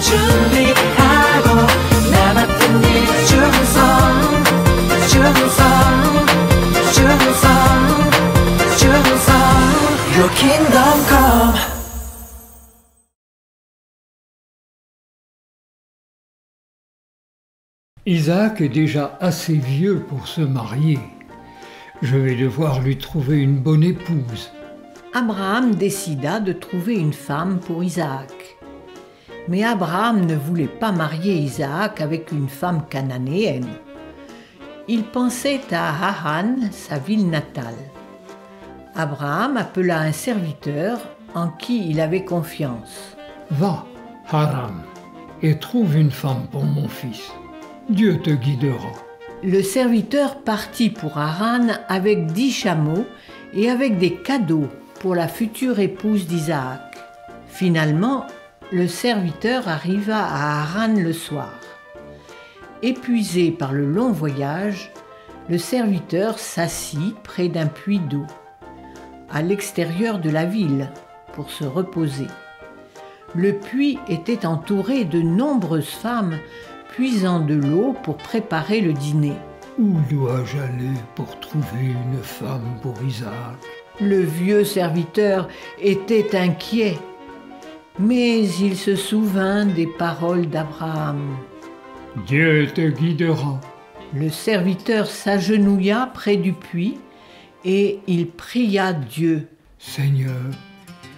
준비하고 나 맡은 일 충성 Your kingdom come. Isaac est déjà assez vieux pour se marier. Je vais devoir lui trouver une bonne épouse. Abraham décida de trouver une femme pour Isaac. Mais Abraham ne voulait pas marier Isaac avec une femme cananéenne. Il pensait à Haran, sa ville natale. Abraham appela un serviteur en qui il avait confiance. « Va, Haran, et trouve une femme pour mon fils. Dieu te guidera. » Le serviteur partit pour Haran avec 10 chameaux et avec des cadeaux pour la future épouse d'Isaac. Finalement, le serviteur arriva à Haran le soir. Épuisé par le long voyage, le serviteur s'assit près d'un puits d'eau, à l'extérieur de la ville, pour se reposer. Le puits était entouré de nombreuses femmes puisant de l'eau pour préparer le dîner. Où dois-je aller pour trouver une femme pour Isaac? Le vieux serviteur était inquiet, mais il se souvint des paroles d'Abraham. Dieu te guidera. Le serviteur s'agenouilla près du puits et il pria Dieu. Seigneur,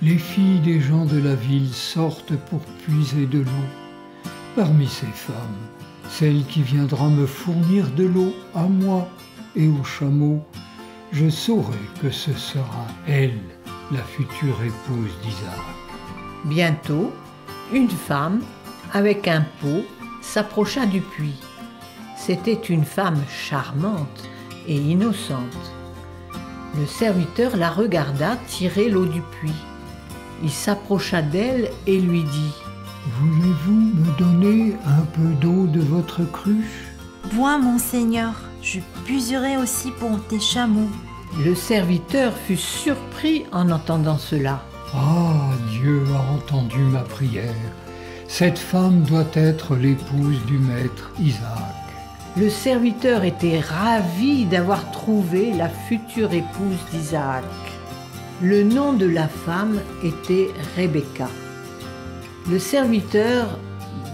les filles des gens de la ville sortent pour puiser de l'eau. Parmi ces femmes, celle qui viendra me fournir de l'eau à moi et aux chameaux, je saurai que ce sera elle, la future épouse d'Isaac. Bientôt, une femme, avec un pot, s'approcha du puits. C'était une femme charmante et innocente. Le serviteur la regarda tirer l'eau du puits. Il s'approcha d'elle et lui dit « Voulez-vous me donner un peu d'eau de votre cruche ?» « Bois, mon Seigneur, je puiserai aussi pour tes chameaux. » Le serviteur fut surpris en entendant cela. « Ah, Dieu a entendu ma prière. Cette femme doit être l'épouse du maître Isaac. » Le serviteur était ravi d'avoir trouvé la future épouse d'Isaac. Le nom de la femme était Rebecca. Le serviteur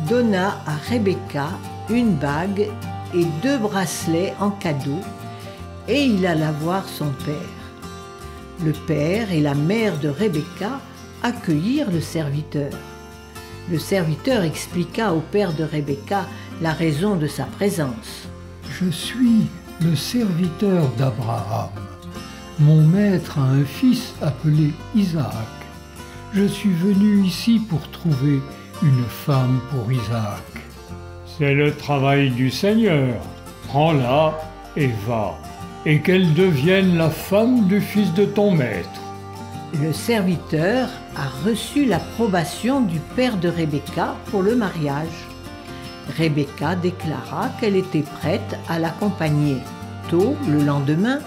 donna à Rebecca une bague et 2 bracelets en cadeau et il alla voir son père. Le père et la mère de Rebecca accueillirent le serviteur. Le serviteur expliqua au père de Rebecca la raison de sa présence. « Je suis le serviteur d'Abraham. Mon maître a un fils appelé Isaac. Je suis venu ici pour trouver une femme pour Isaac. »« C'est le travail du Seigneur. Prends-la et va, et qu'elle devienne la femme du fils de ton maître. » Le serviteur a reçu l'approbation du père de Rebecca pour le mariage. Rebecca déclara qu'elle était prête à l'accompagner. Tôt le lendemain,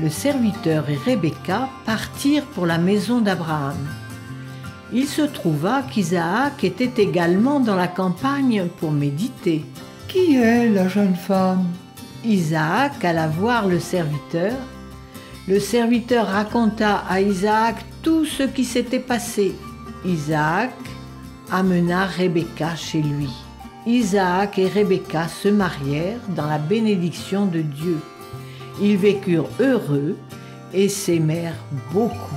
le serviteur et Rebecca partirent pour la maison d'Abraham. Il se trouva qu'Isaac était également dans la campagne pour méditer. « Qui est la jeune femme ?» Isaac alla voir le serviteur. Le serviteur raconta à Isaac tout ce qui s'était passé. Isaac amena Rebecca chez lui. Isaac et Rebecca se marièrent dans la bénédiction de Dieu. Ils vécurent heureux et s'aimèrent beaucoup.